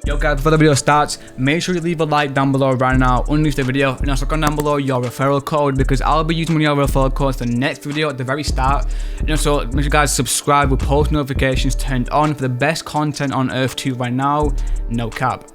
Yo guys, before the video starts, make sure you leave a like down below right now underneath the video, and also comment down below your referral code because I'll be using one of your referral codes for the next video at the very start. And also make sure you guys subscribe with post notifications turned on for the best content on Earth 2 right now, no cap.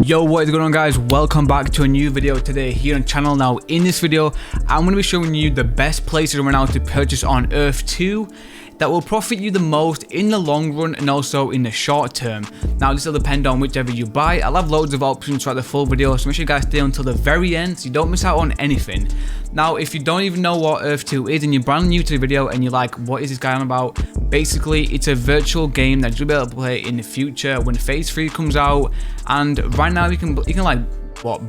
Yo, what is going on guys? Welcome back to a new video today here on the channel. Now in this video, I'm going to be showing you the best places right now to purchase on Earth 2 that will profit you the most in the long run and also in the short term. Now this will depend on whichever you buy. I'll have loads of options throughout the full video, so make sure you guys stay until the very end so you don't miss out on anything. Now if you don't even know what Earth 2 is and you're brand new to the video and you're like, what is this guy on about? Basically it's a virtual game that you'll be able to play in the future when phase 3 comes out, and right now you can like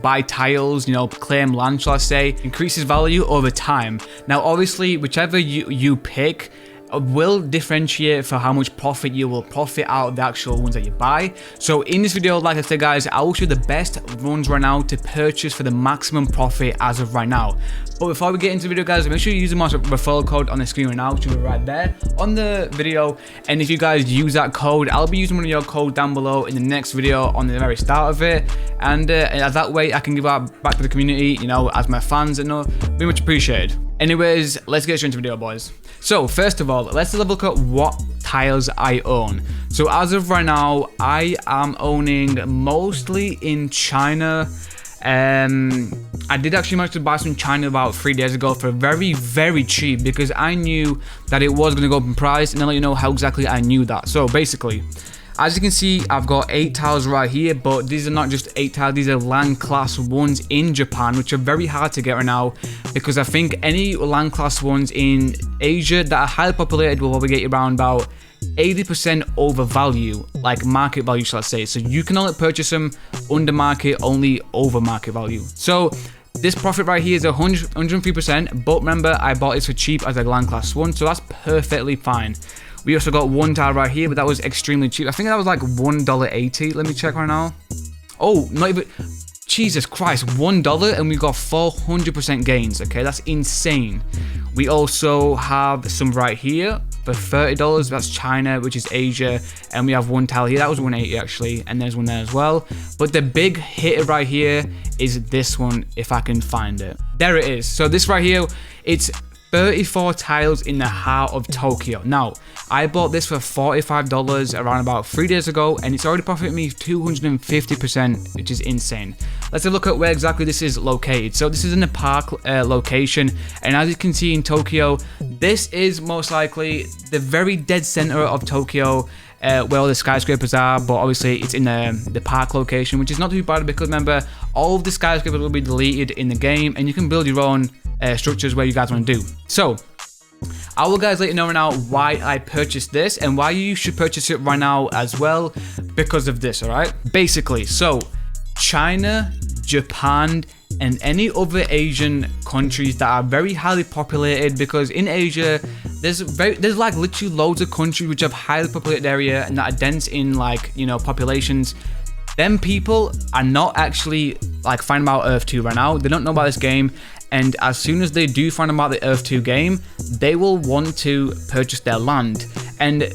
buy tiles, you know, claim land, shall I say, increases value over time. Now obviously whichever you pick will differentiate for how much profit you will profit out of the actual ones that you buy. So in this video, like I said guys, I will show you the best ones right now to purchase for the maximum profit as of right now. But before we get into the video guys, make sure you use my referral code on the screen right now, which will be right there on the video. And if you guys use that code, I'll be using one of your codes down below in the next video on the very start of it, and that way I can give out back to the community, you know, as my fans, and very much appreciated. Anyways, let's get straight into the video boys. So first of all, let's have a look at what tiles I own. So as of right now, I am owning mostly in China. I did actually manage to buy some China about 3 days ago for very cheap because I knew that it was going to go up in price, and I'll let you know how exactly I knew that. So basically, as you can see, I've got 8 tiles right here, but these are not just 8 tiles, these are land class ones in Japan, which are very hard to get right now because I think any land class ones in Asia that are highly populated will probably get you around about 80% over value, like market value shall I say. So you can only purchase them under market, only over market value. So this profit right here is 103%, but remember I bought this for cheap as a land class one, so that's perfectly fine. We also got one tile right here, but that was extremely cheap. I think that was like $1.80. Let me check right now. Oh, not even, Jesus Christ, $1, and we got 400% gains. Okay, that's insane. We also have some right here for $30. That's China, which is Asia, and we have one tile here. That was $1.80 actually, and there's one there as well. But the big hitter right here is this one, if I can find it. There it is. So this right here, it's 34 tiles in the heart of Tokyo. Now, I bought this for $45 around about 3 days ago, and it's already profited me 250%, which is insane. Let's have a look at where exactly this is located. So this is in a park location, and as you can see in Tokyo, this is most likely the very dead center of Tokyo, where all the skyscrapers are, but obviously it's in the park location, which is not too bad because remember, all of the skyscrapers will be deleted in the game, and you can build your own structures where you guys want to do. So I will guys let you know right now why I purchased this and why you should purchase it right now as well, because of this. All right, basically, so China, Japan, and any other Asian countries that are very highly populated, because in Asia there's like literally loads of countries which have highly populated area and that are dense in, like, you know, populations. Them people are not actually like finding about Earth 2 right now. They don't know about this game, and as soon as they do find about the Earth 2 game, they will want to purchase their land. And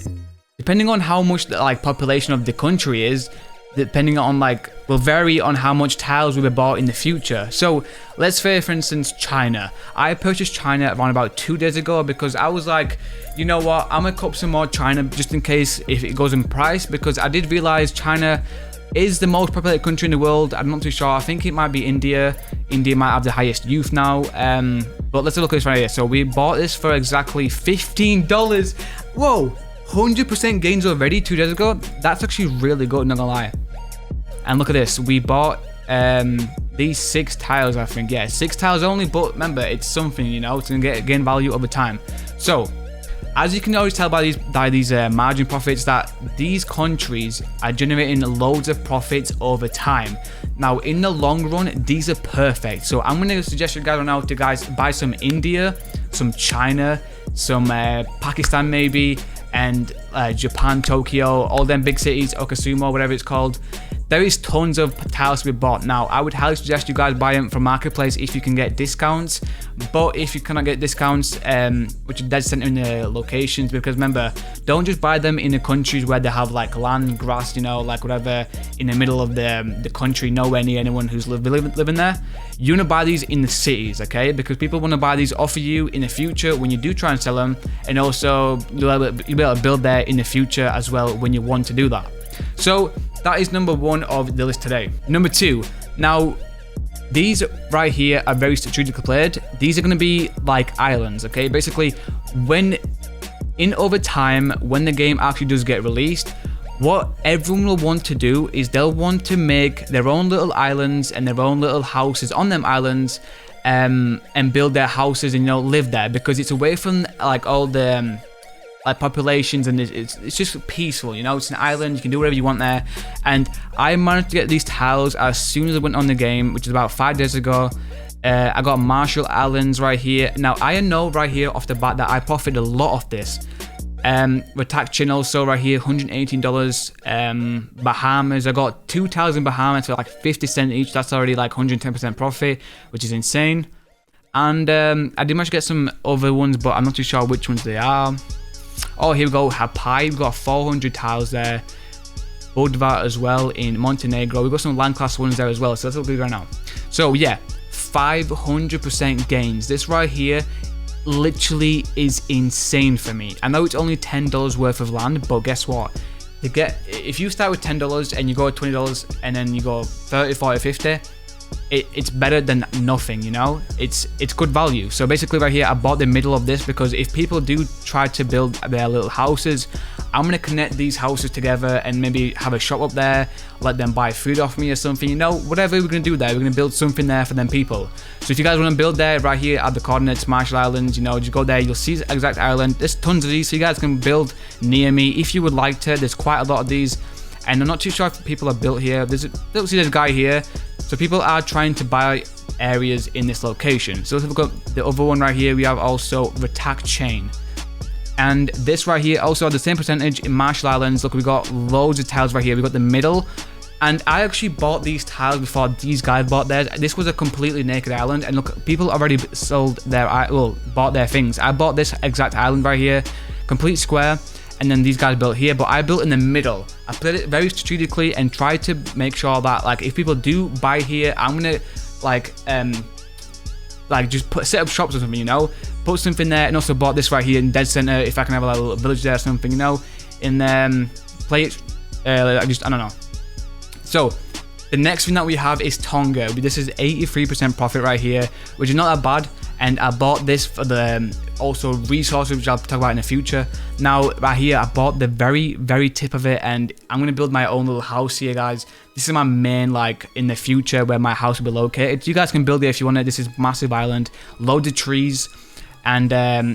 depending on how much the like population of the country is, depending on like, will vary on how much tiles will be bought in the future. So let's say for instance China. I purchased China around about 2 days ago because I was like, you know what, I'm gonna cop some more China just in case if it goes in price, because I did realize China is the most populated country in the world. I'm not too sure. I think it might be India. India might have the highest youth now. But let's look at this right here. So we bought this for exactly $15. Whoa, 100% gains already 2 days ago. That's actually really good, not gonna lie. And look at this. We bought these 6 tiles, I think. Yeah, 6 tiles only, but remember, it's something, you know, it's gonna gain value over time. So as you can always tell by these margin profits that these countries are generating loads of profits over time. Now in the long run, these are perfect. So I'm going to suggest you guys right now to buy some India, some China, some Pakistan maybe, and Japan, Tokyo, all them big cities, Okasumo, whatever it's called. there is tons of tiles to be bought. Now, I would highly suggest you guys buy them from Marketplace if you can get discounts. But if you cannot get discounts, which are dead center in the locations, because remember, don't just buy them in the countries where they have like land, grass, you know, like whatever, in the middle of the country, nowhere near anyone who's living there. You want to buy these in the cities, okay? Because people want to buy these off of you in the future when you do try and sell them, and also you'll be able to build there in the future as well when you want to do that. So that is number 1 of the list today. Number 2, now these right here are very strategically played. These are going to be like islands, okay? Basically, over time, when the game actually does get released, what everyone will want to do is they'll want to make their own little islands and their own little houses on them islands, and build their houses and, you know, live there, because it's away from like all the like populations, and it's just peaceful, you know. It's an island, you can do whatever you want there. And I managed to get these tiles as soon as I went on the game, which is about 5 days ago. I got Marshall Islands right here. Now I know right here off the bat that I profited a lot off this. Retraction also right here, $118. Bahamas, I got 2 tiles in Bahamas for like 50 cents each. That's already like 110% profit, which is insane. And I did manage to get some other ones, but I'm not too sure which ones they are. Oh, here we go, Hapai, we've got 400 tiles there. Budva as well in Montenegro. We've got some land class ones there as well, so that's what we're going right now. So yeah, 500% gains. This right here literally is insane for me. I know it's only $10 worth of land, but guess what? If you start with $10 and you go at $20 and then you go 30, 40, 50, it's better than nothing, you know. It's good value. So basically right here I bought the middle of this, because if people do try to build their little houses, I'm gonna connect these houses together and maybe have a shop up there, let them buy food off me or something, you know. Whatever we're gonna do there, we're gonna build something there for them people. So if you guys want to build there, right here at the coordinates, Marshall Islands, you know, just go there, you'll see the exact island. There's tons of these, so you guys can build near me if you would like to. There's quite a lot of these, and I'm not too sure if people are built here. Don't see this guy here. So people are trying to buy areas in this location. So we've got the other one right here. We have also Retraction. And this right here also had the same percentage in Marshall Islands. Look, we got loads of tiles right here. We got the middle. And I actually bought these tiles before these guys bought theirs. This was a completely naked island. And look, people already sold bought their things. I bought this exact island right here, complete square. And then these guys built here, but I built in the middle. I played it very strategically and tried to make sure that, like, if people do buy here, I'm gonna just set up shops or something, you know, put something there. And also bought this right here in dead center, if I can have a little village there or something, you know, in play it. I don't know. So the next thing that we have is Tonga. This is 83% profit right here, which is not that bad. And I bought this for the also resources, which I'll talk about in the future. Now right here I bought the very tip of it, and I'm gonna build my own little house here, guys. This is my main, like, in the future where my house will be located. You guys can build it if you want it. This is massive island, loads of trees, and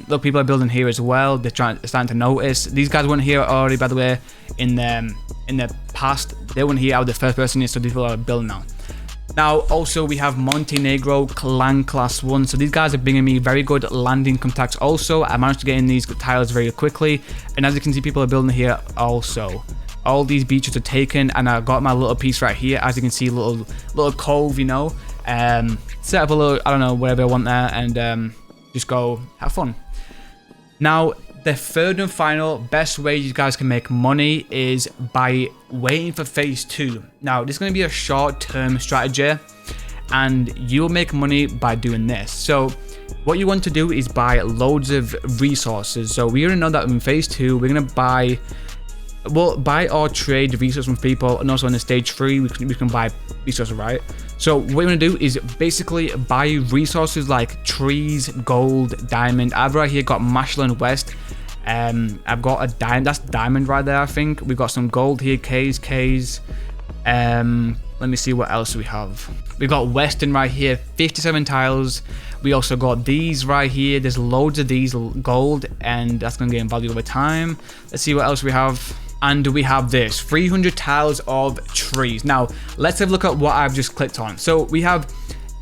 look, people are building here as well. They're starting to notice. These guys weren't here already, by the way, in the past. They weren't here. I was the first person here, so people are building now. Now, also, we have Montenegro land class 1. So these guys are bringing me very good landing contacts also. I managed to get in these tiles very quickly. And as you can see, people are building here also. All these beaches are taken, and I got my little piece right here. As you can see, little cove, you know. Set up a little, I don't know, whatever I want there, and just go have fun. Now, the third and final best way you guys can make money is by waiting for phase 2. Now, this is going to be a short-term strategy, and you'll make money by doing this. So what you want to do is buy loads of resources. So we already know that in phase 2, we're going to buy or trade resources from people, and also in the stage 3, we can buy resources, right? So what we're going to do is basically buy resources like trees, gold, diamond. I've right here got Marshall West. I've got a diamond. That's diamond right there, I think. We've got some gold here, K's. Let me see what else we have. We've got Western right here, 57 tiles. We also got these right here. There's loads of these gold, and that's going to gain value over time. Let's see what else we have. And we have this 300 tiles of trees. Now let's have a look at what I've just clicked on. So we have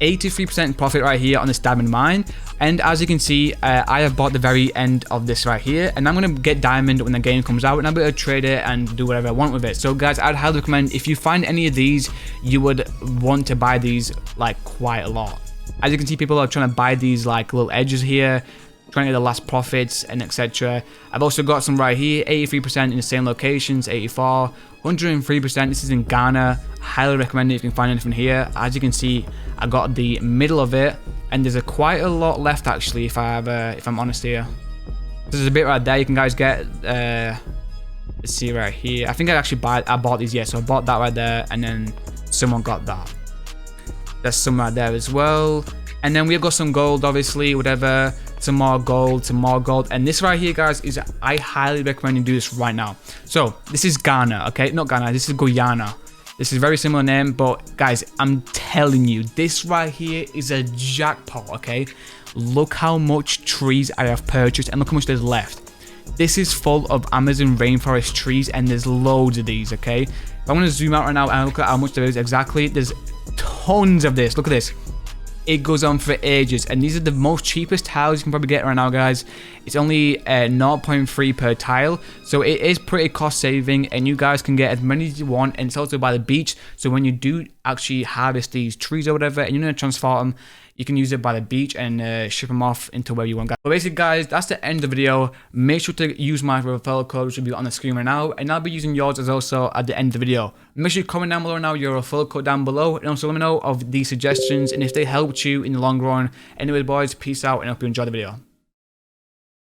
83% profit right here on this diamond mine. And as you can see, I have bought the very end of this right here, and I'm going to get diamond when the game comes out, and I'm going to trade it and do whatever I want with it. So guys, I'd highly recommend, if you find any of these, you would want to buy these like quite a lot. As you can see, people are trying to buy these like little edges here, trying to get the last profits and etc. I've also got some right here, 83% in the same locations, 84, 103%. This is in Ghana. Highly recommend it if you can find anything here. As you can see, I got the middle of it, and there's quite a lot left actually. If I'm honest here, there's a bit right there. You can guys get. Let's see right here. I think I bought these. Yeah, so I bought that right there, and then someone got that. There's some right there as well. And then we've got some gold, obviously, whatever. Some more gold, some more gold. And this right here, guys, is I highly recommend you do this right now. So this is Ghana, okay? Not Ghana, this is Guyana. This is a very similar name, but guys, I'm telling you, this right here is a jackpot, okay? Look how much trees I have purchased, and look how much there's left. This is full of Amazon rainforest trees, and there's loads of these, okay? If I'm gonna zoom out right now and look at how much there is exactly, there's tons of this. Look at this. It goes on for ages, and these are the most cheapest tiles you can probably get right now, guys. It's only 0.3 per tile, so it is pretty cost saving, and you guys can get as many as you want. And it's also by the beach, so when you do actually harvest these trees or whatever, and you're gonna transport them, you can use it by the beach and ship them off into where you want, guys. So basically, guys, that's the end of the video. Make sure to use my referral code, which will be on the screen right now, and I'll be using yours as also at the end of the video. Make sure you comment down below now your referral code down below, and also let me know of these suggestions and if they helped you in the long run. Anyway, boys, peace out, and I hope you enjoy the video.